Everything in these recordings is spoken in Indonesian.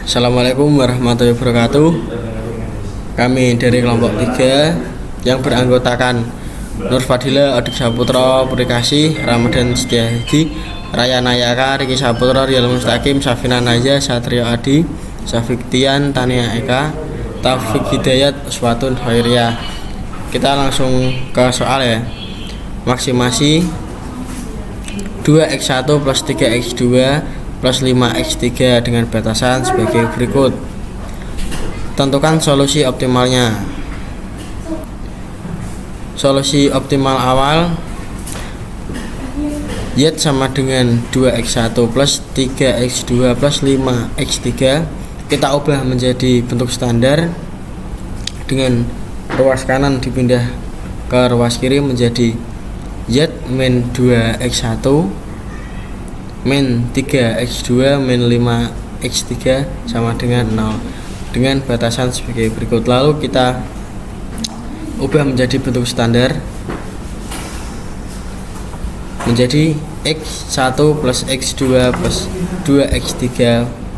Assalamualaikum warahmatullahi wabarakatuh. Kami dari kelompok 3 yang beranggotakan Nur Fadila, Adik Saputra, Purikasi, Ramadan Setiadi, Raya Nayaka, Riki Saputra, Rial Mustaqim, Safina Naja, Satrio Adi, Safik Tian, Tania Eka, Taufik Hidayat, Uswatun Khairiyah. Kita langsung ke soal ya. Maksimasi 2x1 plus 3x2 plus 5x3 dengan batasan sebagai berikut. Tentukan solusi optimalnya. Solusi optimal awal Y sama dengan 2x1 plus 3x2 plus 5x3. Kita ubah menjadi bentuk standar dengan ruas kanan dipindah ke ruas kiri menjadi Y min 2x1 min 3x2 min 5x3 sama dengan 0 dengan batasan sebagai berikut. Lalu kita ubah menjadi bentuk standar menjadi x1 plus x2 plus 2x3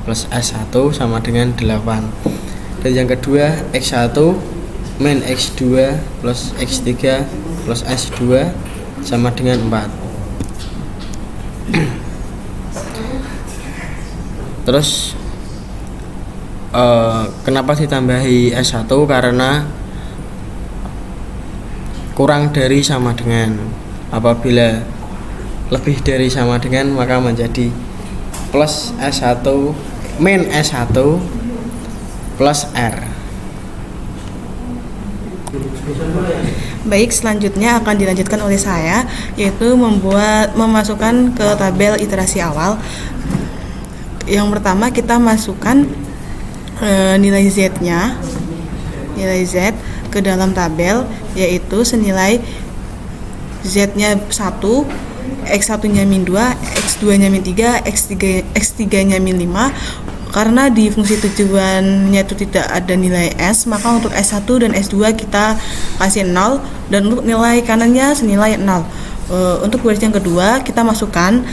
plus s1 sama dengan 8. Dan yang kedua x1 min x2 plus x3 plus s2 sama dengan 4. Terus kenapa ditambahi S1? Karena kurang dari sama dengan. Apabila lebih dari sama dengan maka menjadi plus S1 min S1 plus R. Baik, selanjutnya akan dilanjutkan oleh saya, yaitu memasukkan ke tabel iterasi awal. Yang pertama kita masukkan nilai Z-nya, nilai Z ke dalam tabel, yaitu senilai Z-nya 1, X1-nya min 2, X2-nya min 3, X3-nya min 5. Karena di fungsi tujuannya itu tidak ada nilai S, maka untuk S1 dan S2 kita kasih 0, dan untuk nilai kanannya senilai 0. Untuk baris yang kedua kita masukkan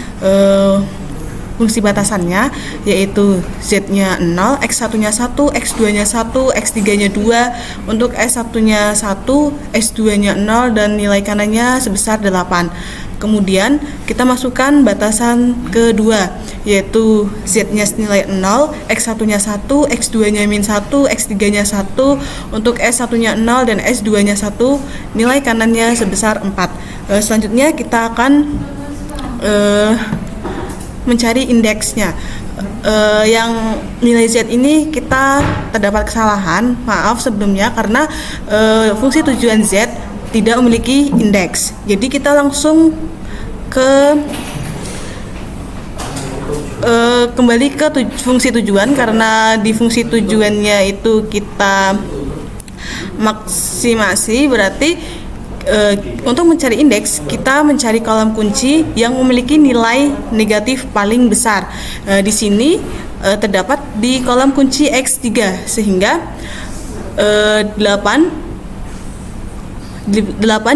fungsi batasannya, yaitu Z-nya 0, X1-nya 1, X2-nya 1, X3-nya 2. Untuk S1-nya 1, S2-nya 0, dan nilai kanannya sebesar 8. Kemudian kita masukkan batasan kedua, yaitu Z-nya senilai 0, X1-nya 1, X2-nya min 1, X3-nya 1. Untuk S1-nya 0 dan S2-nya 1, nilai kanannya sebesar 4. Selanjutnya kita akan mencari indeksnya. Yang nilai Z ini kita terdapat kesalahan, maaf sebelumnya, karena fungsi tujuan Z tidak memiliki indeks. Jadi kita langsung kembali ke fungsi tujuan, karena di fungsi tujuannya itu kita maksimasi, berarti untuk mencari indeks kita mencari kolom kunci yang memiliki nilai negatif paling besar. Di sini terdapat di kolom kunci X3, sehingga 8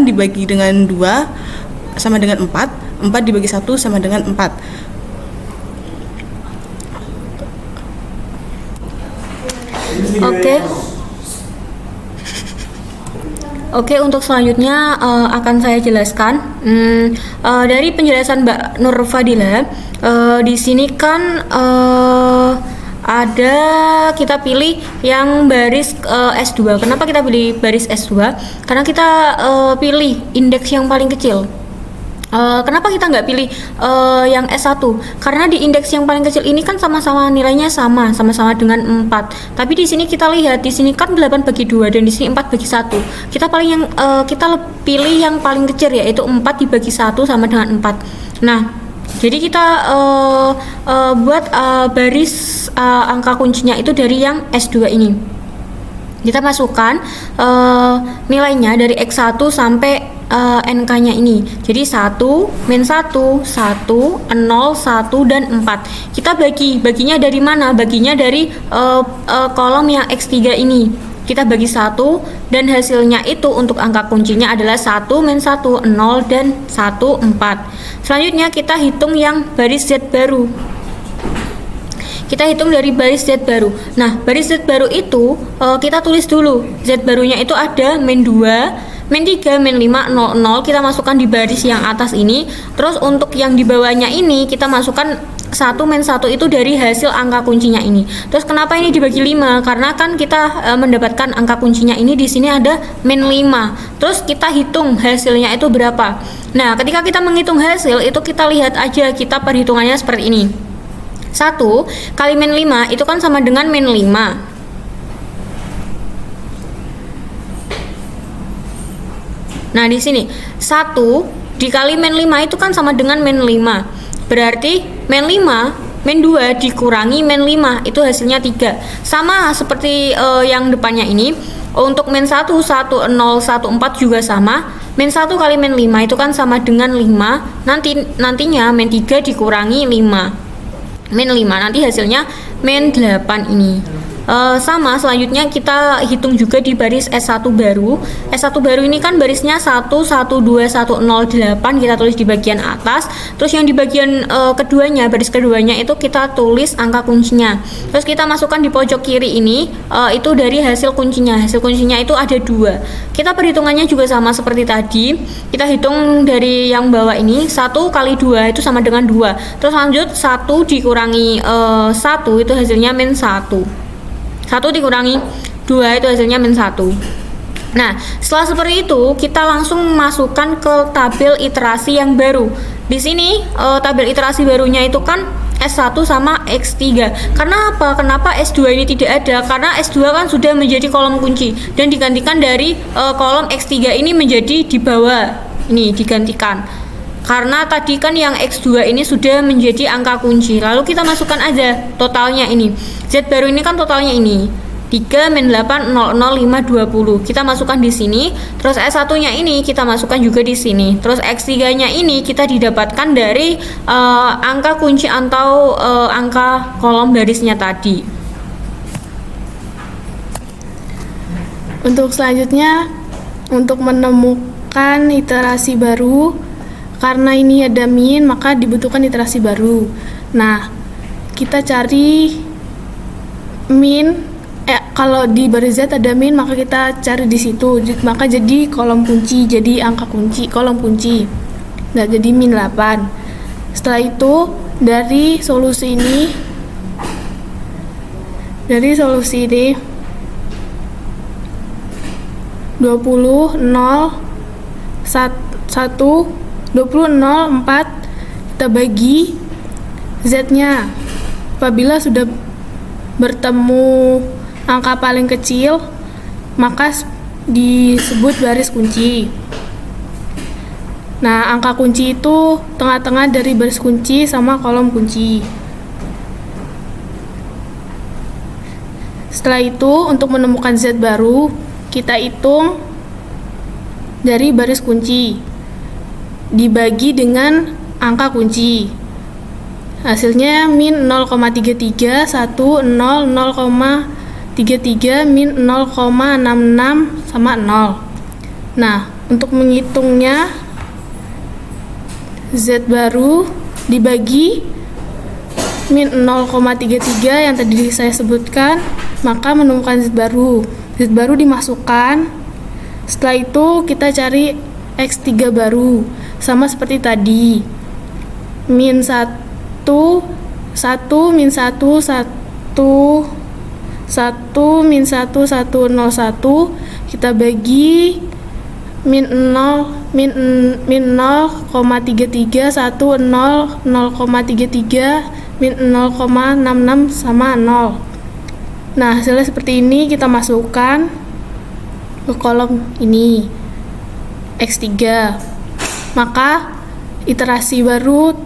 dibagi dengan 2 sama dengan 4, 4 dibagi 1 sama dengan 4. Oke, untuk selanjutnya akan saya jelaskan. Dari penjelasan Mbak Nur Fadila, di sini kan ada kita pilih yang baris S2. Kenapa kita pilih baris S2? Karena kita pilih indeks yang paling kecil. Kenapa kita nggak pilih yang S1? Karena di indeks yang paling kecil ini kan sama-sama nilainya sama-sama dengan 4. Tapi di sini kita lihat, di sini kan 8 bagi 2 dan di sini 4 bagi 1. Kita pilih yang paling kecil, yaitu 4 dibagi 1 sama dengan 4. Nah, jadi kita buat baris angka kuncinya itu dari yang S2 ini. Kita masukkan nilainya dari X1 sampai NK-nya ini. Jadi 1, min 1, 1, 0, 1, dan 4. Kita baginya dari mana? Baginya dari kolom yang X3 ini. Kita bagi 1, dan hasilnya itu untuk angka kuncinya adalah 1, min 1, 0, dan 1, 4. Selanjutnya kita hitung yang baris Z baru. kita hitung dari baris Z baru. Nah, baris Z baru itu kita tulis dulu. Z barunya itu ada min 2, min 3, min 5, 0, 0. Kita masukkan di baris yang atas ini. Terus untuk yang di bawahnya ini kita masukkan 1 min 1 itu dari hasil angka kuncinya ini. Terus kenapa ini dibagi 5? Karena kan kita mendapatkan angka kuncinya ini di sini ada min 5. Terus kita hitung hasilnya itu berapa. Nah, ketika kita menghitung hasil itu kita lihat aja, kita perhitungannya seperti ini. 1 kali min 5 itu kan sama dengan min 5. Nah, di sini 1 dikali min 5 itu kan sama dengan min 5. Berarti min 5, min 2 dikurangi min 5 itu hasilnya 3. Sama seperti yang depannya ini. Untuk min 1, 1, 0, 1, 4 juga sama. Min 1 kali min 5 itu kan sama dengan 5. Nantinya min 3 dikurangi 5. Min 5 nanti hasilnya min 8 ini. Sama selanjutnya kita hitung juga di baris S1 baru. S1 baru ini kan barisnya 1, 1, 2, 1, 0, 8 kita tulis di bagian atas. Terus yang di bagian keduanya, baris keduanya itu kita tulis angka kuncinya. Terus kita masukkan di pojok kiri ini itu dari hasil kuncinya. Hasil kuncinya itu ada 2. Kita perhitungannya juga sama seperti tadi. Kita hitung dari yang bawah ini 1 kali 2 itu sama dengan 2. Terus lanjut 1 dikurangi 1 itu hasilnya min 1. 1 dikurangi 2 itu hasilnya min 1. Nah, setelah seperti itu kita langsung masukkan ke tabel iterasi yang baru. Di sini tabel iterasi barunya itu kan S1 sama X3. Karena apa? Kenapa S2 ini tidak ada? Karena S2 kan sudah menjadi kolom kunci dan digantikan dari kolom X3 ini menjadi di bawah. Ini digantikan. Karena tadi kan yang X2 ini sudah menjadi angka kunci. Lalu kita masukkan aja totalnya ini. Z baru ini kan totalnya ini 3 min 8 0 0 5 20. Kita masukkan di sini. Terus S1-nya ini kita masukkan juga di sini. Terus X3-nya ini kita didapatkan dari angka kunci atau angka kolom barisnya tadi. Untuk selanjutnya, untuk menemukan iterasi baru, karena ini ada min, maka dibutuhkan iterasi baru. Nah, kita cari min. Kalau di baris Z ada min, maka kita cari di situ. Maka jadi kolom kunci, jadi angka kunci, kolom kunci. Nah, jadi min 8. Setelah itu dari solusi ini 20 0 4 kita bagi Z-nya. Apabila sudah bertemu angka paling kecil, maka disebut baris kunci. Nah, angka kunci itu tengah-tengah dari baris kunci sama kolom kunci. Setelah itu, untuk menemukan Z baru, kita hitung dari baris kunci dibagi dengan angka kunci. Hasilnya min 0,33, 1, 0, 0,33, min 0,66 sama 0. Nah, untuk menghitungnya Z baru dibagi min 0,33 yang tadi saya sebutkan, maka menemukan Z baru. Z baru dimasukkan. Setelah itu kita cari X3 baru. Sama seperti tadi, min 1, 1, min 1, 1, 1, min 1, 1, 0, 1, kita bagi min 0, min 0,33, 1, 0, 0,33, min 0,66 sama 0. Nah, hasilnya seperti ini, kita masukkan ke kolom ini, X3. Maka iterasi baru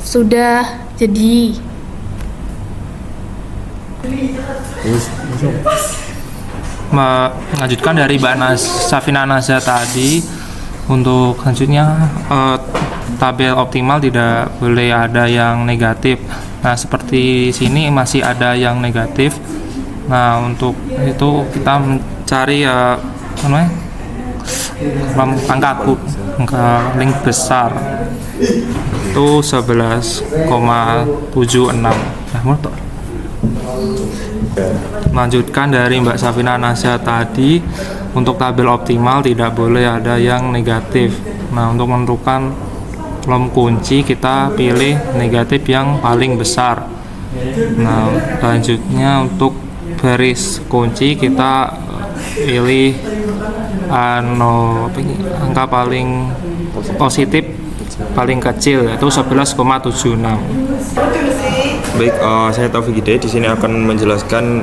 sudah jadi. Melanjutkan dari Mbak Safina Naza tadi, untuk selanjutnya tabel optimal tidak boleh ada yang negatif. Nah, seperti sini masih ada yang negatif. Nah, untuk itu kita mencari angka paling besar itu 11,76. Nah, Melanjutkan dari Mbak Safina Nasya tadi, untuk tabel optimal tidak boleh ada yang negatif. Nah, untuk menentukan kolom kunci kita pilih negatif yang paling besar. Nah, selanjutnya untuk baris kunci kita pilih angka paling positif paling kecil, yaitu 11,76. Baik, saya Taufik Hidayat di sini akan menjelaskan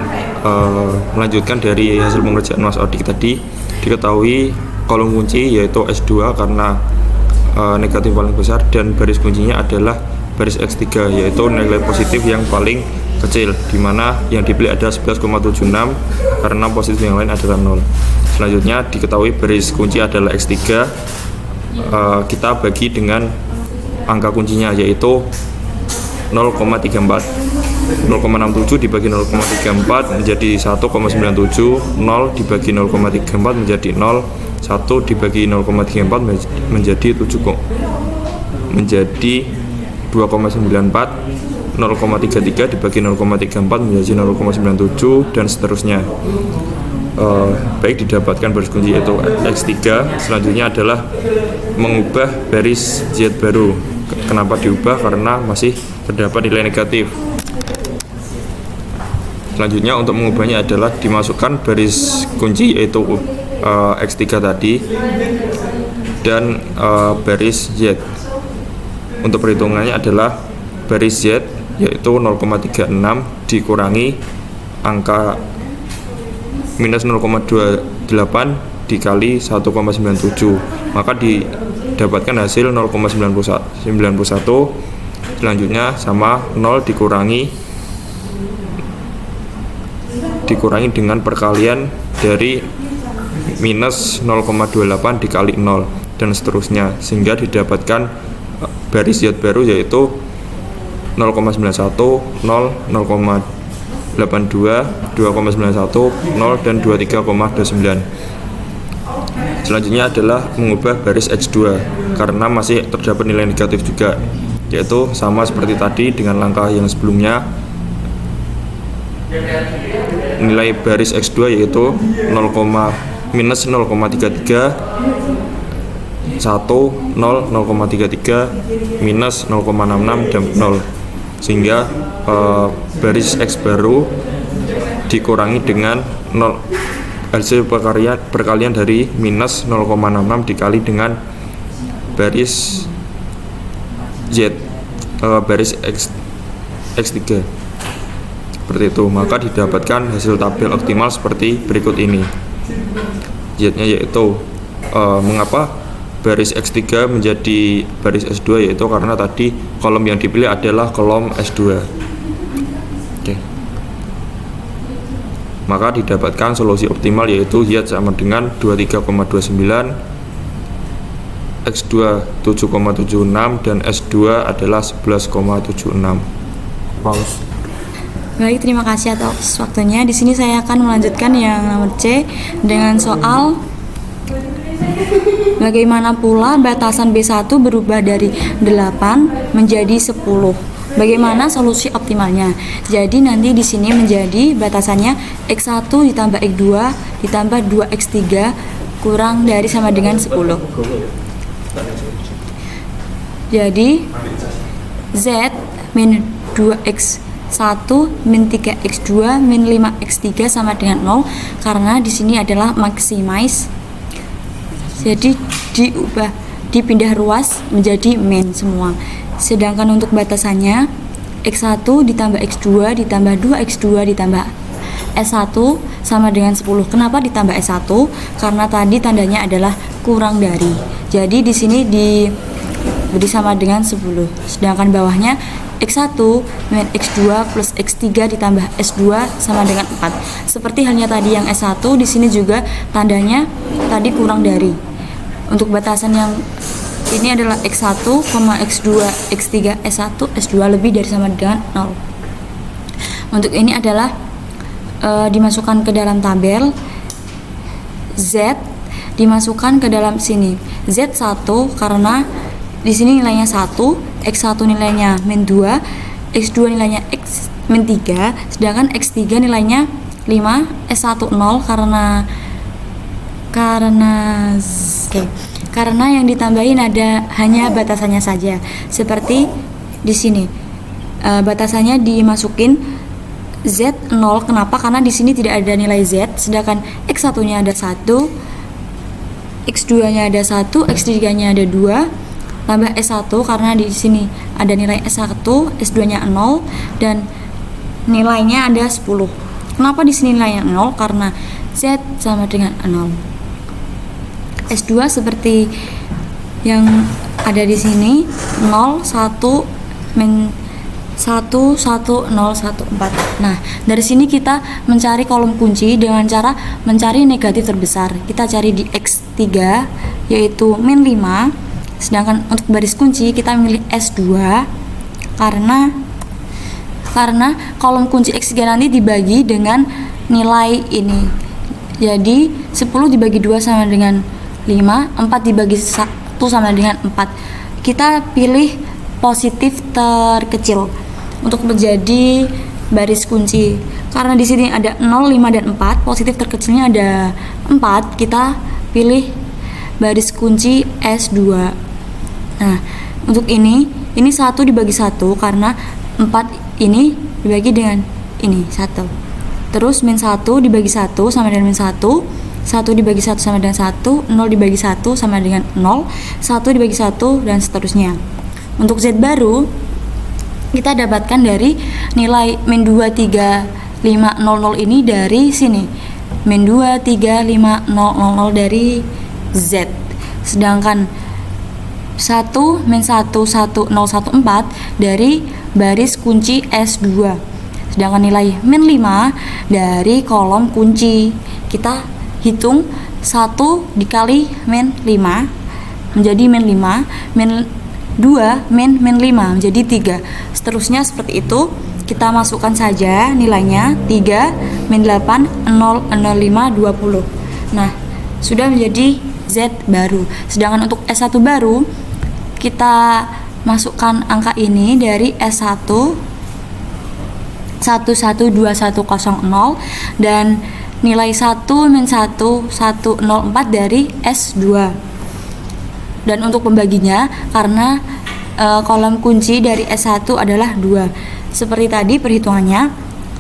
melanjutkan dari hasil pengerjaan Mas Odik tadi. Diketahui kolom kunci yaitu S2 karena negatif paling besar, dan baris kuncinya adalah baris X3 yaitu nilai positif yang paling kecil, di mana yang dipilih ada 11,76 karena positif yang lain adalah 0. Selanjutnya diketahui baris kunci adalah X3, kita bagi dengan angka kuncinya yaitu 0,34. 0,67 dibagi 0,34 menjadi 1,97, 0 dibagi 0,34 menjadi 0, 1 dibagi 0,34 menjadi 2,94, 0,33 dibagi 0,34 menjadi 0,97 dan seterusnya. Baik, didapatkan baris kunci yaitu X3. Selanjutnya adalah mengubah baris Z baru. Kenapa diubah? Karena masih terdapat nilai negatif. Selanjutnya untuk mengubahnya adalah dimasukkan baris kunci yaitu X3 tadi dan baris Z. Untuk perhitungannya adalah baris Z yaitu 0,36 dikurangi angka minus 0,28 dikali 1,97, maka didapatkan hasil 0,91. Selanjutnya sama 0 dikurangi dengan perkalian dari minus 0,28 dikali 0 dan seterusnya, sehingga didapatkan baris Z baru yaitu 0,91, 0, 0,82, 2,91, 0 dan 23,29. Selanjutnya adalah mengubah baris X2 karena masih terdapat nilai negatif juga, yaitu sama seperti tadi dengan langkah yang sebelumnya. Nilai baris X2 yaitu minus 0,33, 1, 0, 0,33, minus 0,66 dan 0, sehingga baris X baru dikurangi dengan 0, hasil perkalian dari minus 0,66 dikali dengan baris Z, baris X3 seperti itu, maka didapatkan hasil tabel optimal seperti berikut ini. Z-nya yaitu mengapa baris X3 menjadi baris S2, yaitu karena tadi kolom yang dipilih adalah kolom S2. Oke. Maka didapatkan solusi optimal yaitu Z sama dengan 23,29, X2 7,76 dan S2 adalah 11,76. Paus. Baik, terima kasih atas waktunya. Di sini saya akan melanjutkan yang nomor C dengan soal bagaimana pula batasan B1 berubah dari 8 menjadi 10. Bagaimana solusi optimalnya? Jadi nanti di sini menjadi batasannya X1 ditambah X2 ditambah 2X3 kurang dari sama dengan 10. Jadi Z min 2X1 min 3x2 min 5x3 sama dengan 0 karena di sini adalah maximize, jadi dipindah ruas menjadi min semua. Sedangkan untuk batasannya x1 ditambah x2 ditambah 2x2 ditambah S1 sama dengan 10. Kenapa ditambah S1? Karena tadi tandanya adalah kurang dari. Jadi di sini diberi sama dengan 10. Sedangkan bawahnya X1 min X2 plus X3 ditambah S2 sama dengan 4. Seperti halnya tadi yang S1, di sini juga tandanya tadi kurang dari. Untuk batasan yang ini adalah X1, X2, X3, S1, S2 lebih dari sama dengan 0. Untuk ini adalah dimasukkan ke dalam tabel. Z dimasukkan ke dalam sini. Z1 karena di sini nilainya 1, X1 nilainya min 2, X2 nilainya min 3, sedangkan X3 nilainya 5, S1 0 karena yang ditambahin hanya batasannya saja. Seperti di sini. Batasannya dimasukin Z 0. Kenapa? Karena di sini tidak ada nilai Z, sedangkan X1-nya ada 1, X2-nya ada 1, X3-nya ada 2. Tambah S1 karena di sini ada nilai S1, S2-nya 0 dan nilainya ada 10. Kenapa di sini nilainya 0? Karena Z sama dengan 0. S2 seperti yang ada di sini 0, 1, min 1, 1, 0, 1, 4. Nah, dari sini kita mencari kolom kunci dengan cara mencari negatif terbesar. Kita cari di X3 yaitu min 5. Sedangkan untuk baris kunci kita milih S2 karena kolom kunci X3 nanti dibagi dengan nilai ini. Jadi 10 dibagi 2 sama dengan 5, 4 dibagi 1 sama dengan 4. Kita pilih positif terkecil untuk menjadi baris kunci. Karena di sini ada 0, 5 dan 4, positif terkecilnya ada 4, kita pilih baris kunci S2. Nah, untuk ini 1 dibagi 1 karena 4 ini dibagi dengan ini 1. Terus min 1 dibagi 1 sama dengan min 1, 1 dibagi 1 sama dengan 1, 0 dibagi 1 sama dengan 0, 1 dibagi 1 dan seterusnya. Untuk Z baru kita dapatkan dari nilai min 2, 3, 5, 0, 0 ini dari sini. Min 2, 3, 5, 0, 0, 0 dari Z. Sedangkan 1, min 1, 1, 0, 1, 4 dari baris kunci S2. Sedangkan nilai min 5 dari kolom kunci. Kita hitung 1 dikali min 5 menjadi min 5, min 2 min 5 menjadi 3. Seterusnya seperti itu. Kita masukkan saja nilainya 3, min 8, 0, 0, 5, 20. Nah, sudah menjadi Z baru. Sedangkan untuk S1 baru kita masukkan angka ini dari S1 112100 dan nilai 1 min 1 104 dari S2. Dan untuk pembaginya karena kolom kunci dari S1 adalah 2. Seperti tadi perhitungannya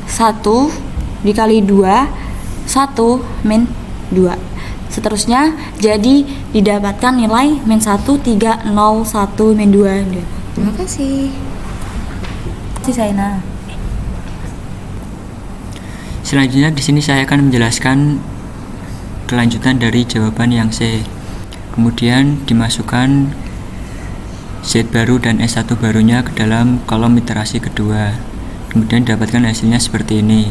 1 dikali 2 1 min 2. Seterusnya jadi didapatkan nilai min 1, 3, 0, 1, min 2. Terima kasih. Saina. Selanjutnya di sini saya akan menjelaskan kelanjutan dari jawaban yang C. Kemudian dimasukkan Z baru dan S1 barunya ke dalam kolom iterasi kedua. Kemudian didapatkan hasilnya seperti ini.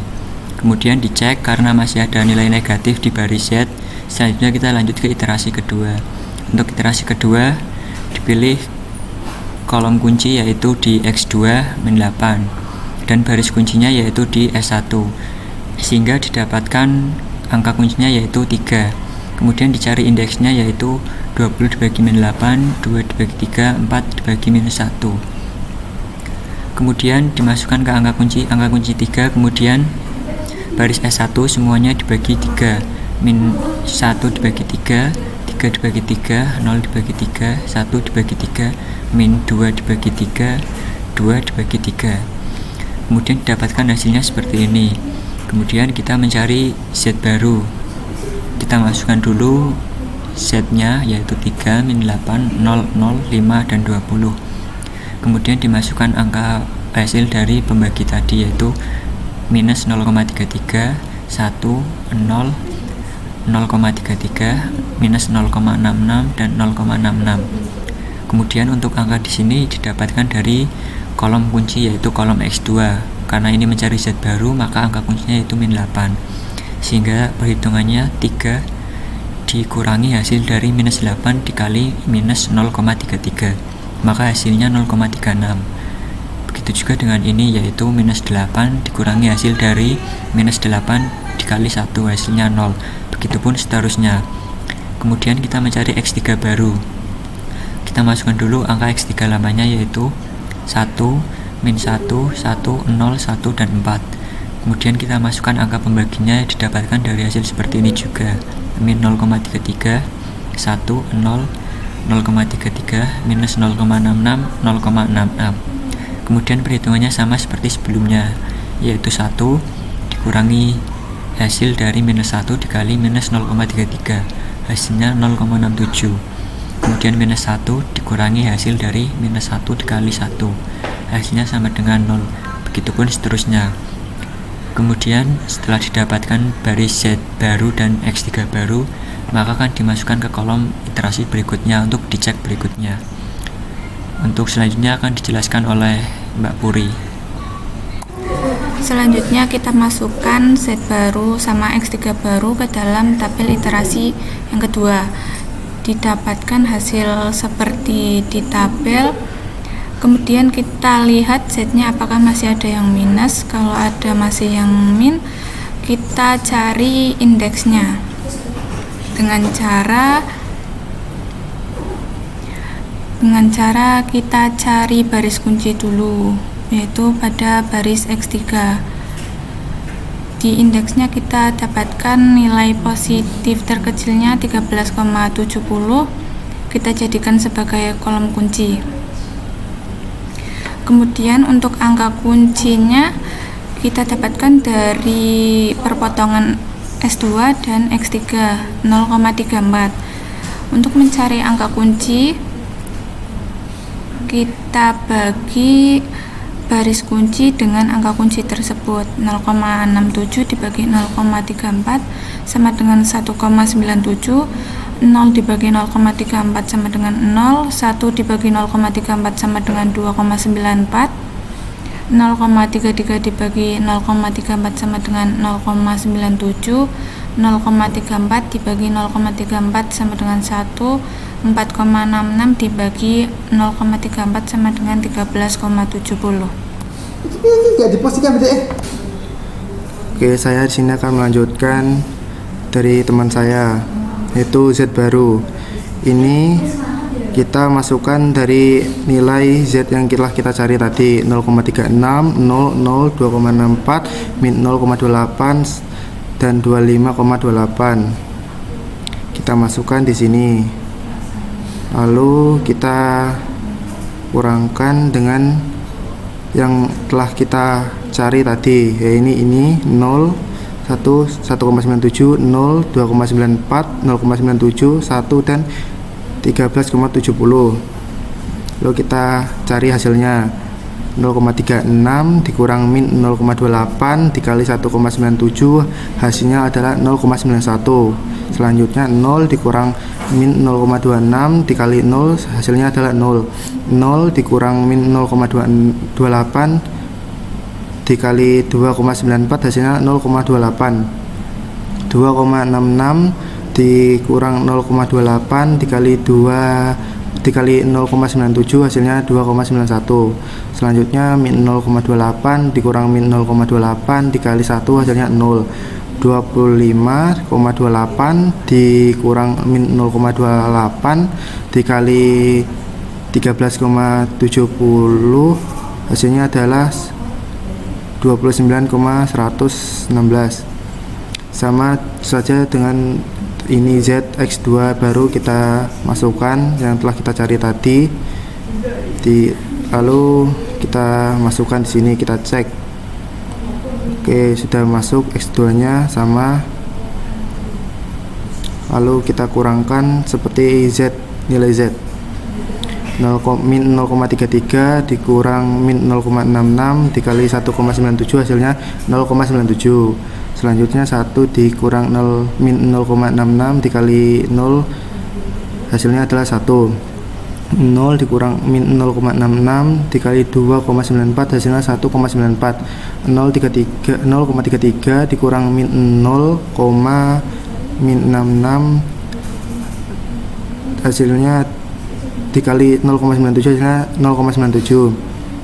Kemudian dicek karena masih ada nilai negatif di baris Z. Selanjutnya kita lanjut ke iterasi kedua. Untuk iterasi kedua dipilih kolom kunci yaitu di X2 min 8 dan baris kuncinya yaitu di S1 sehingga didapatkan angka kuncinya yaitu 3. Kemudian dicari indeksnya yaitu 20 dibagi min 8, 2 dibagi 3, 4 dibagi minus 1. Kemudian dimasukkan ke angka kunci 3, kemudian baris S1 semuanya dibagi 3. Min 1 dibagi 3, 3 dibagi 3, 0 dibagi 3, 1 dibagi 3, min 2 dibagi 3, 2 dibagi 3. Kemudian didapatkan hasilnya seperti ini. Kemudian kita mencari Z baru. Kita masukkan dulu Z-nya yaitu 3, min 8, 0, 0, 5, dan 20. Kemudian dimasukkan angka hasil dari pembagi tadi yaitu minus 0,33, 1, 0, 0,33, minus 0,66 dan 0,66. Kemudian untuk angka di sini didapatkan dari kolom kunci yaitu kolom X2. Karena ini mencari Z baru maka angka kuncinya yaitu min 8. Sehingga perhitungannya 3 dikurangi hasil dari minus 8 dikali minus 0,33. Maka hasilnya 0,36. Begitu juga dengan ini yaitu minus 8 dikurangi hasil dari minus 8 dikali 1 hasilnya 0. Begitupun seterusnya. Kemudian kita mencari X3 baru. Kita masukkan dulu angka X3 lamanya yaitu 1, min 1, 1, 0, 1, dan 4. Kemudian kita masukkan angka pembaginya didapatkan dari hasil seperti ini juga, min 0,33, 1, 0, 0,33, minus 0,66, 0,66. Kemudian perhitungannya sama seperti sebelumnya, yaitu 1 dikurangi hasil dari minus 1 dikali minus 0,33, hasilnya 0,67. Kemudian minus 1 dikurangi hasil dari minus 1 dikali 1, hasilnya sama dengan 0. Begitupun seterusnya. Kemudian setelah didapatkan baris Z baru dan X3 baru, maka akan dimasukkan ke kolom iterasi berikutnya untuk dicek berikutnya. Untuk selanjutnya akan dijelaskan oleh Mbak Puri. Selanjutnya kita masukkan Z baru sama X3 baru ke dalam tabel iterasi yang kedua. Didapatkan hasil seperti di tabel. Kemudian kita lihat Z-nya apakah masih ada yang minus. Kalau ada masih yang min, kita cari indeksnya dengan cara kita cari baris kunci dulu, yaitu pada baris X3. Di indeksnya kita dapatkan nilai positif terkecilnya 13,70, kita jadikan sebagai kolom kunci. Kemudian untuk angka kuncinya kita dapatkan dari perpotongan S2 dan X3 0,34. Untuk mencari angka kunci, kita bagi baris kunci dengan angka kunci tersebut. 0,67 dibagi 0,34 sama dengan 1,97, 0 dibagi 0,34 sama dengan 0, 1 dibagi 0,34 sama dengan 2,94, 0,33 dibagi 0,34 sama dengan 0,97, 0,34 dibagi 0,34 sama dengan 1, 4,66 dibagi 0,34 sama dengan 13,70. Oke, saya di sini akan melanjutkan dari teman saya, yaitu Z baru. Ini kita masukkan dari nilai Z yang telah kita cari tadi, 0,36, 00, 2,64, min 0,28 dan 25,28. Kita masukkan di sini. Lalu kita kurangkan dengan yang telah kita cari tadi, ya ini 0, 1,97, 0, 2,94, 0,97, 1 dan 13,70. Lalu kita cari hasilnya, 0,36 dikurang min 0,28 dikali 1,97, hasilnya adalah 0,91. Selanjutnya 0 dikurang min 0,26 dikali 0, hasilnya adalah 0. 0 dikurang min 0,28 dikali 2,94, hasilnya 0,28. 2,66 dikurang 0,28 dikali 0,97, hasilnya 2,91. Selanjutnya min 0,28 dikurang min 0,28 dikali 1, hasilnya 0. 25,28 dikurang min 0,28 dikali 13,70, hasilnya adalah 29,116. Sama saja dengan ini Z X2 baru kita masukkan yang telah kita cari tadi. Lalu kita masukkan di sini, kita cek. Oke, sudah masuk X2 nya sama. Lalu kita kurangkan seperti Z, nilai Z. Min 0,33 dikurang min 0,66 dikali 1,97, hasilnya 0,97. Selanjutnya 1 dikurang min 0,66 dikali 0, hasilnya adalah 1. 0 dikurang min 0,66 dikali 2,94, hasilnya 1,94. 0,33 dikurang min 0,66 hasilnya dikali 0,97, hasilnya 0,97.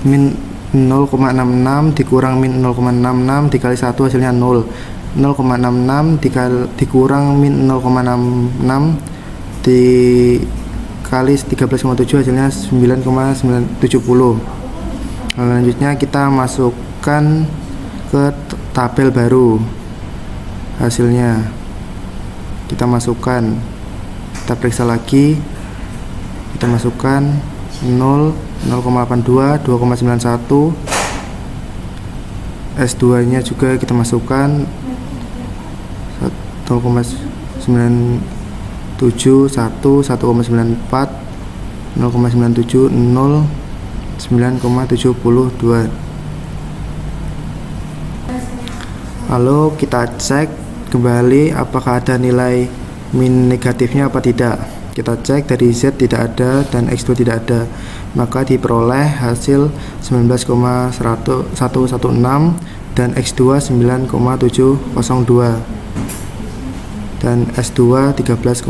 Min 0,66 dikurang min 0,66 dikali 1, hasilnya 0. 0,66 dikurang min 0,66 dikali 13,7, hasilnya 9,970. Selanjutnya kita masukkan ke tabel baru hasilnya. Kita masukkan, kita periksa lagi, kita masukkan 0, 0,82, 2,91. S2 nya juga kita masukkan 0,97, 1, 1,94, 0,97, 0, 9,72. Lalu kita cek kembali apakah ada nilai min negatifnya apa tidak. Kita cek dari Z tidak ada dan X2 tidak ada, maka diperoleh hasil 19,116 dan X2 9,702 dan S2 13,70.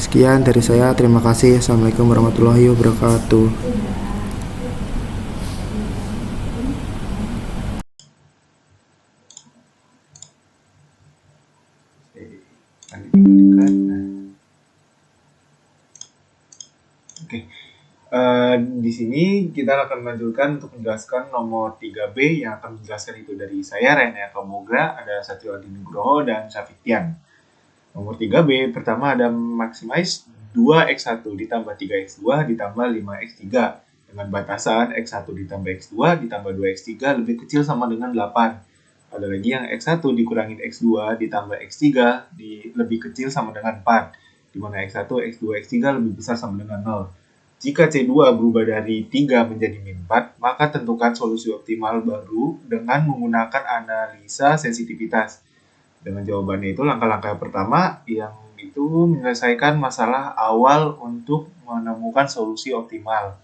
Sekian dari saya, terima kasih. Assalamualaikum warahmatullahi wabarakatuh. Di sini kita akan melanjutkan untuk menjelaskan nomor 3B yang akan menjelaskan itu dari saya, Rene Tomogra, ada Satrio Adi Nugroho, dan Syafiqian. Nomor 3B, pertama ada maximize 2x1 ditambah 3x2 ditambah 5x3 dengan batasan x1 ditambah x2 ditambah 2x3 lebih kecil sama dengan 8. Ada lagi yang x1 dikurangin x2 ditambah x3 lebih kecil sama dengan 4, di mana x1, x2, x3 lebih besar sama dengan 0. Jika C2 berubah dari 3 menjadi min 4, maka tentukan solusi optimal baru dengan menggunakan analisa sensitivitas. Dengan jawabannya itu langkah-langkah pertama yang itu menyelesaikan masalah awal untuk menemukan solusi optimal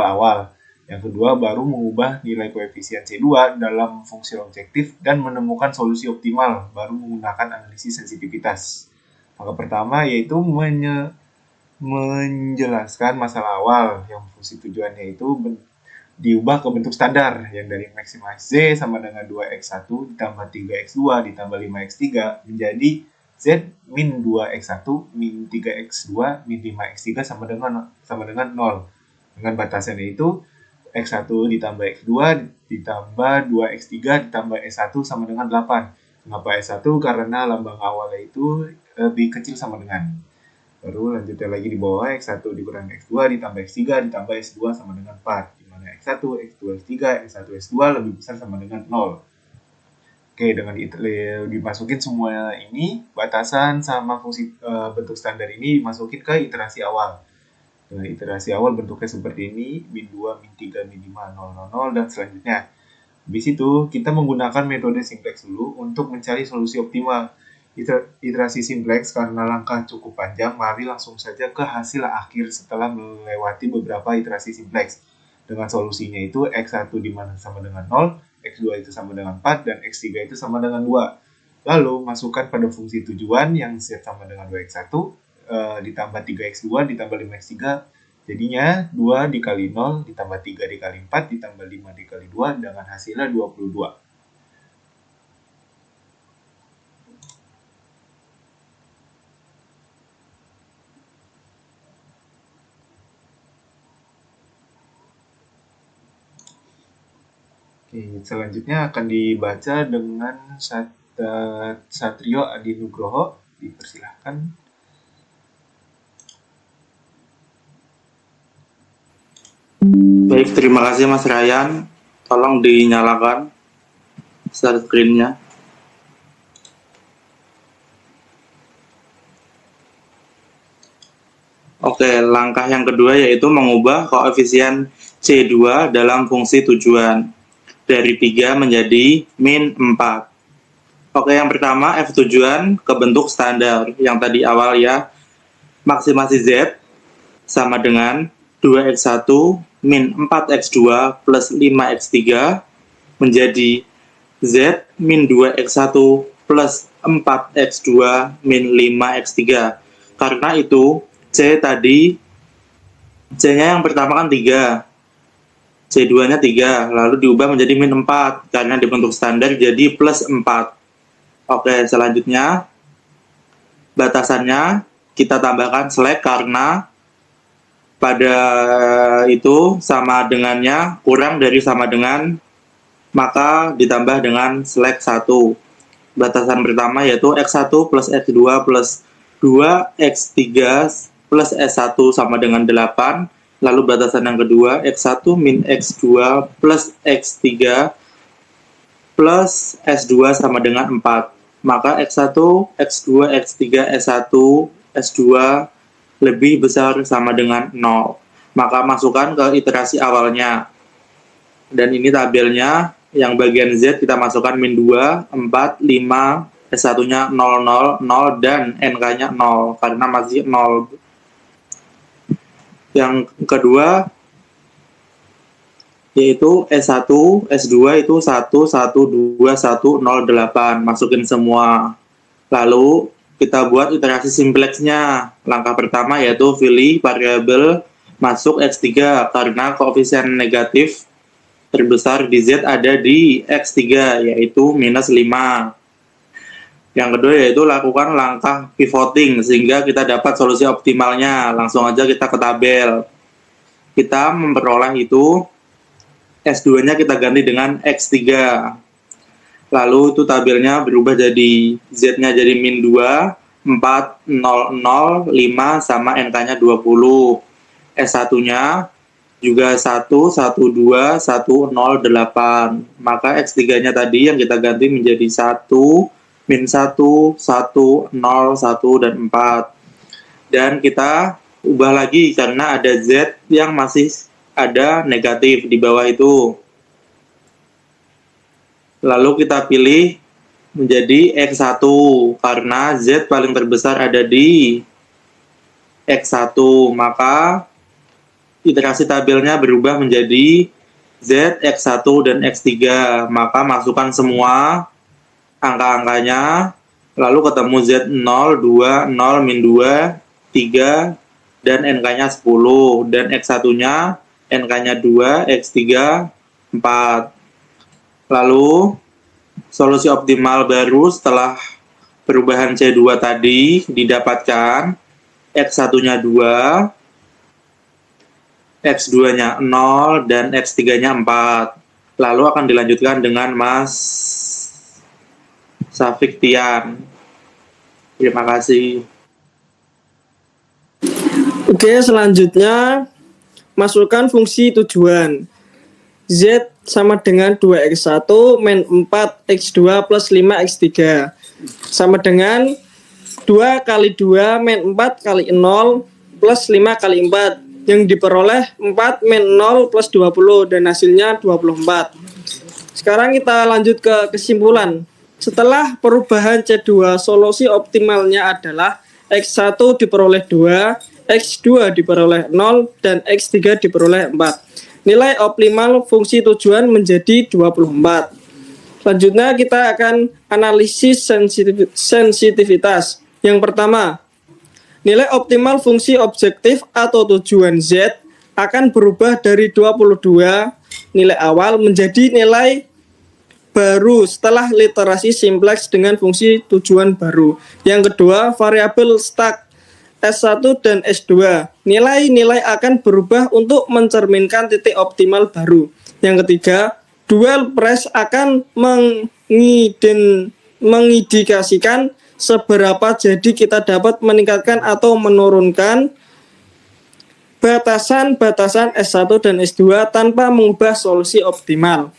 awal. Yang kedua baru mengubah nilai koefisien C2 dalam fungsi objektif dan menemukan solusi optimal baru menggunakan analisis sensitivitas. Langkah pertama yaitu menjelaskan masalah awal yang fungsi tujuannya itu diubah ke bentuk standar yang dari maximize Z sama dengan 2x1 ditambah 3x2 ditambah 5x3 menjadi Z min 2x1 min 3x2 min 5x3 sama dengan 0. Dengan batasannya itu x1 ditambah x2 ditambah 2x3 ditambah s1 sama dengan 8. Kenapa s1? Karena lambang awalnya itu lebih kecil sama dengan. Baru lanjutnya lagi di bawah x1 dikurangi x2 ditambah x3 ditambah s2 sama dengan 4. Di mana x1, x2, x3, s1, s2 lebih besar sama dengan 0. Oke, dengan dimasukin semua ini, batasan sama fungsi bentuk standar ini dimasukin ke iterasi awal. Dengan iterasi awal bentuknya seperti ini, min 2, min 3, min 5, 0, 0, 0, dan selanjutnya. Habis itu, kita menggunakan metode simplex dulu untuk mencari solusi optimal. Iterasi simplex karena langkah cukup panjang, mari langsung saja ke hasil akhir setelah melewati beberapa iterasi simplex. Dengan solusinya itu x1 dimana sama dengan 0, x2 itu sama dengan 4, dan x3 itu sama dengan 2. Lalu masukkan pada fungsi tujuan yang Z sama dengan 2x1 ditambah 3x2 ditambah 5x3, jadinya 2 dikali 0 ditambah 3 dikali 4 ditambah 5 dikali 2 dengan hasilnya 22. Selanjutnya akan dibaca dengan Satrio Adi Nugroho. Dipersilahkan. Baik, terima kasih Mas Ryan. Tolong dinyalakan share screen-nya. Oke, langkah yang kedua yaitu mengubah koefisien C2 dalam fungsi tujuan dari 3 menjadi min 4. Oke, yang pertama F tujuan ke bentuk standar yang tadi awal ya. Maksimasi Z sama dengan 2x1 min 4x2 plus 5x3 menjadi Z min 2x1 plus 4x2 min 5x3. Karena itu C tadi, C-nya yang pertama kan 3, C2-nya 3, lalu diubah menjadi min 4, karena dibentuk standar jadi plus 4. Oke, selanjutnya, batasannya kita tambahkan slash karena pada itu sama dengannya kurang dari sama dengan, maka ditambah dengan select 1. Batasan pertama yaitu X1 plus X2 plus 2X3 plus S1 sama dengan 8. Lalu batasan yang kedua X1 min X2 plus X3 plus S2 sama dengan 4. Maka X1, X2, X3, S1, S2 lebih besar sama dengan 0. Maka masukkan ke iterasi awalnya. Dan ini tabelnya, yang bagian Z kita masukkan min 2, 4, 5, S1-nya 0, 0, 0, dan NK-nya 0, karena masih 0. Yang kedua, yaitu S1, S2 itu 1, 1, 2, 1, 0, 8. Masukin semua. Lalu kita buat iterasi simplexnya. Langkah pertama yaitu pilih variabel masuk X3 karena koefisien negatif terbesar di Z ada di X3 yaitu minus 5. Yang kedua yaitu lakukan langkah pivoting sehingga kita dapat solusi optimalnya. Langsung aja kita ke tabel. Kita memperoleh itu S2-nya kita ganti dengan X3. Lalu itu tabelnya berubah jadi Z-nya jadi min 2, 4, 0, 0, 5 sama NK-nya 20. S1-nya juga 1, 1, 2, 1, 0, 8. Maka X3-nya tadi yang kita ganti menjadi 1, min 1, 1, 0, 1, dan 4. Dan kita ubah lagi karena ada Z yang masih ada negatif di bawah itu. Lalu kita pilih menjadi X1 karena Z paling terbesar ada di X1. Maka iterasi tabelnya berubah menjadi Z, X1, dan X3. Maka masukkan semua angka-angkanya, lalu ketemu Z0, 2, 0, min 2, 3, dan NK-nya 10. Dan X1-nya, NK-nya 2, X3, 4. Lalu, solusi optimal baru setelah perubahan C2 tadi didapatkan X1-nya 2, X2-nya 0, dan X3-nya 4. Lalu akan dilanjutkan dengan Mas Safik Tian. Terima kasih. Oke, selanjutnya masukkan fungsi tujuan. Z sama dengan 2x1 min 4x2 plus 5x3 sama dengan 2 kali 2 min 4 kali 0 plus 5 kali 4 yang diperoleh 4 min 0 plus 20 dan hasilnya 24. Sekarang kita lanjut ke kesimpulan. Setelah perubahan C2, solusi optimalnya adalah X1 diperoleh 2, X2 diperoleh 0, dan X3 diperoleh 4. Nilai optimal fungsi tujuan menjadi 24. Selanjutnya kita akan analisis sensitivitas. Yang pertama, nilai optimal fungsi objektif atau tujuan Z akan berubah dari 22 nilai awal menjadi nilai baru setelah literasi simplex dengan fungsi tujuan baru. Yang kedua, variabel stack S1 dan S2. Nilai-nilai akan berubah untuk mencerminkan titik optimal baru. Yang ketiga, dual press akan mengindikasikan seberapa jadi kita dapat meningkatkan atau menurunkan batasan-batasan S1 dan S2 tanpa mengubah solusi optimal.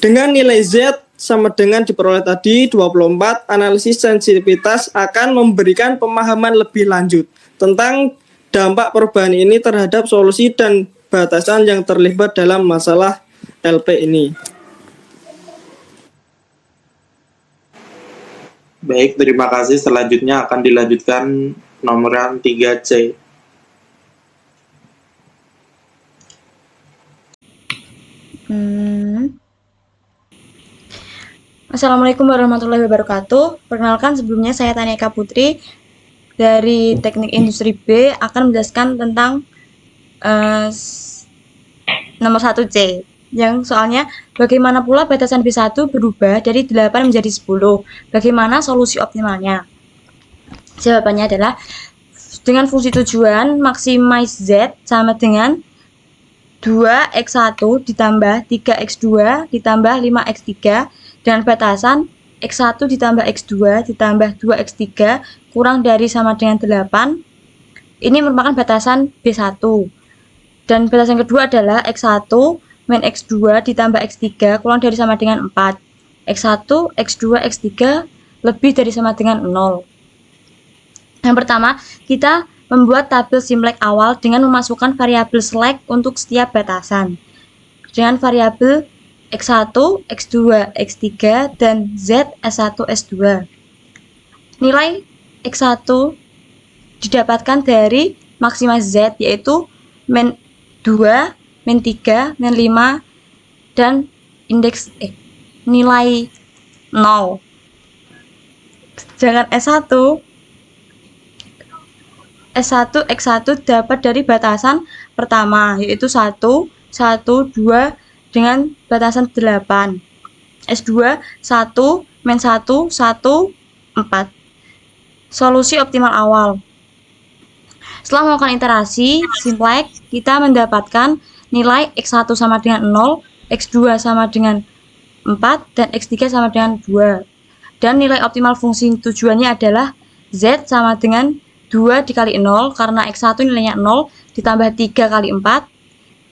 Dengan nilai Z sama dengan diperoleh tadi 24, analisis sensitivitas akan memberikan pemahaman lebih lanjut tentang dampak perubahan ini terhadap solusi dan batasan yang terlibat dalam masalah LP ini. Baik, terima kasih. Selanjutnya akan dilanjutkan nomoran 3C. Assalamualaikum warahmatullahi wabarakatuh. Perkenalkan, sebelumnya saya Tania Eka Putri dari Teknik Industri B akan menjelaskan tentang nomor 1C yang soalnya bagaimana pula batasan B1 berubah dari 8 menjadi 10. Bagaimana solusi optimalnya? Jawabannya adalah dengan fungsi tujuan maximize Z sama dengan 2x1 ditambah 3x2 ditambah 5x3 dengan batasan x1 ditambah x2 ditambah 2x3 kurang dari sama dengan 8. Ini merupakan batasan B1. Dan batasan kedua adalah x1 min x2 ditambah x3 kurang dari sama dengan 4. x1, x2, x3 lebih dari sama dengan 0. Yang pertama, kita membuat tabel simplex awal dengan memasukkan variabel select untuk setiap batasan. Dengan variabel x1, x2, x3, dan z, s1, s2. Nilai x1 didapatkan dari maksimal z, yaitu min 2, min 3, min 5, dan indeks nilai 0. Sedangkan S1, X1 dapat dari batasan pertama, yaitu 1, 1, 2 dengan batasan 8. S2, 1, min 1, 1, 4. Solusi optimal awal. Setelah melakukan iterasi simplex, kita mendapatkan nilai X1 sama dengan 0, X2 sama dengan 4, dan X3 sama dengan 2. Dan nilai optimal fungsi tujuannya adalah Z sama dengan 2 dikali 0, karena X1 nilainya 0, ditambah 3 kali 4,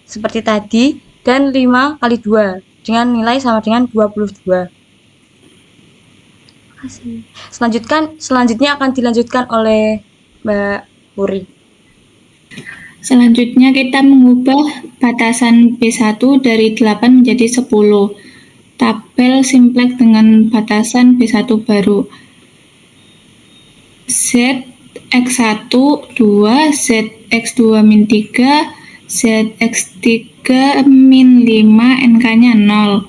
seperti tadi, dan 5 kali 2, dengan nilai sama dengan 22. Selanjutnya akan dilanjutkan oleh Mbak Puri. Selanjutnya kita mengubah batasan B1 dari 8 menjadi 10. Tabel simplex dengan batasan B1 baru. Z X1 2, Z X2 min 3, Z X3 min 5, NK-nya 0.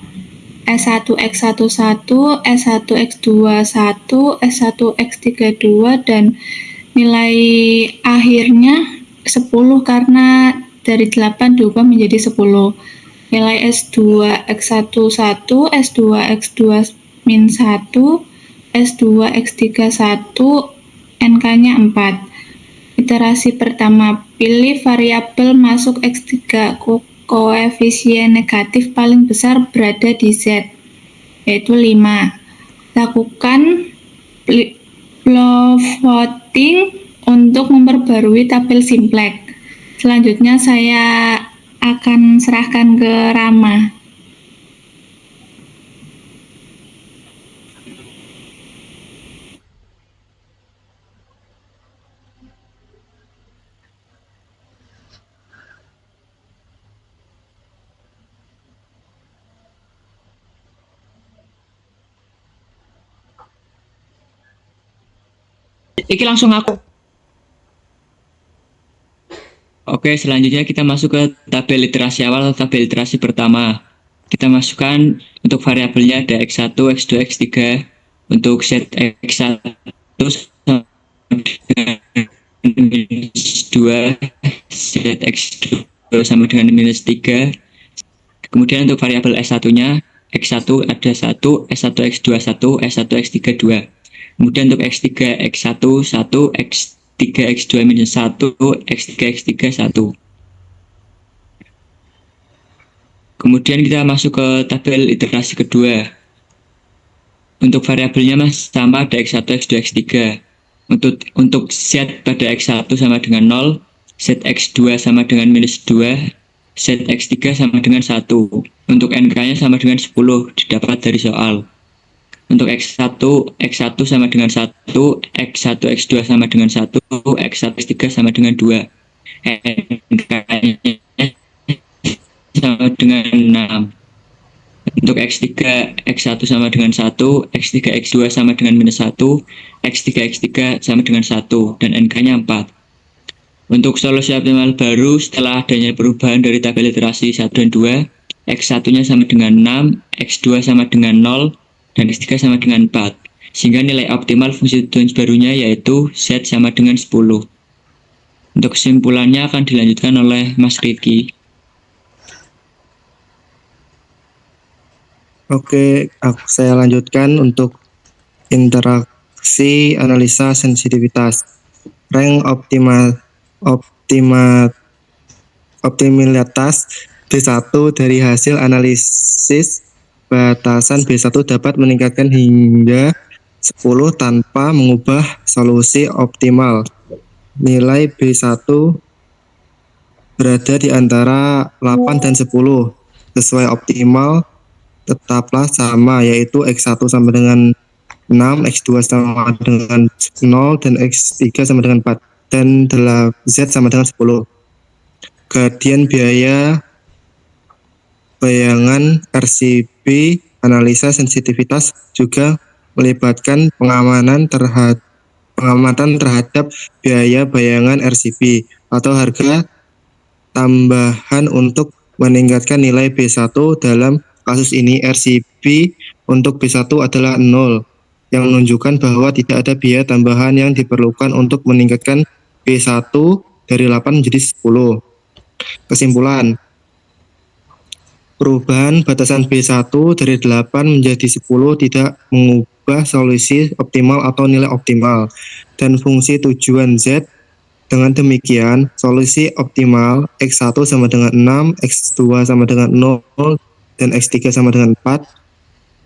S1 X1 1, S1 X2 1, S1 X3 2, dan nilai akhirnya 10 karena dari 8 diubah menjadi 10. Nilai S2 X1 1, S2 X2 min 1, S2 X3 1, NK-nya 4. Iterasi pertama, pilih variabel masuk X3 koefisien negatif paling besar berada di Z, yaitu 5. Lakukan voting untuk memperbarui tabel simplex. Selanjutnya saya akan serahkan ke Rama. Iki langsung aku. Oke, selanjutnya kita masuk ke tabel iterasi awal atau tabel iterasi pertama. Kita masukkan untuk variabelnya ada X1, X2, X3. Untuk set X1 minus 2, set X2 sama dengan minus 3. Kemudian untuk variabel S1-nya, X1 ada 1, S1 X2 1, S1 X3 2. Kemudian untuk X3 X1 1, X3 X2 minus 1, X3 X3 1. Kemudian kita masuk ke tabel iterasi kedua. Untuk variabelnya sama ada X1 X2 X3. Untuk set pada X1 sama dengan 0, set X2 sama dengan minus 2, set X3 sama dengan 1. Untuk NK-nya sama dengan 10, didapat dari soal. Untuk X1 sama dengan 1, X1 X2 sama dengan 1, X1 X3 sama dengan 2. NK-nya sama dengan 6. Untuk X3 X1 sama dengan 1, X3 X2 sama dengan minus 1, X3 X3 sama dengan 1, dan NK-nya 4. Untuk solusi optimal baru setelah adanya perubahan dari tabel iterasi 1 dan 2, X1-nya sama dengan 6, X2 sama dengan 0, dan X3 sama dengan 4. Sehingga nilai optimal fungsi tujuan barunya yaitu Z sama dengan 10. Untuk kesimpulannya akan dilanjutkan oleh Mas Riki. Oke, saya lanjutkan untuk interaksi analisa sensitivitas. rank optimalitas B1 dari hasil analisis batasan B1 dapat meningkatkan hingga 10 tanpa mengubah solusi optimal. Nilai B1 berada di antara 8 dan 10. Sesuai optimal tetaplah sama, yaitu X1 sama dengan 6, X2 sama dengan 0, dan X3 sama dengan 4, dan Z sama dengan 10. Gradian biaya bayangan RCB analisa sensitivitas juga melibatkan pengamatan terhadap biaya bayangan RCB atau harga tambahan untuk meningkatkan nilai B1. Dalam kasus ini RCB untuk B1 adalah 0, yang menunjukkan bahwa tidak ada biaya tambahan yang diperlukan untuk meningkatkan B1 dari 8 menjadi 10. Kesimpulan, perubahan batasan B1 dari 8 menjadi 10 tidak mengubah solusi optimal atau nilai optimal dan fungsi tujuan Z. Dengan demikian, solusi optimal X1 sama dengan 6, X2 sama dengan 0, dan X3 sama dengan 4,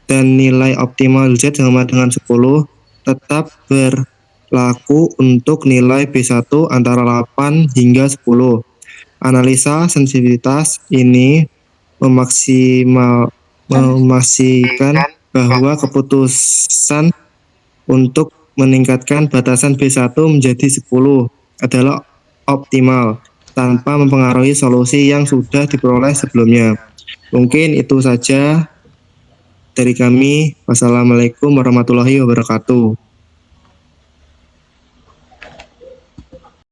dan nilai optimal Z sama dengan 10 tetap berlaku untuk nilai B1 antara 8 hingga 10. Analisa sensitivitas ini memastikan bahwa keputusan untuk meningkatkan batasan B1 menjadi 10 adalah optimal tanpa mempengaruhi solusi yang sudah diperoleh sebelumnya. Mungkin itu saja dari kami. Wassalamualaikum warahmatullahi wabarakatuh.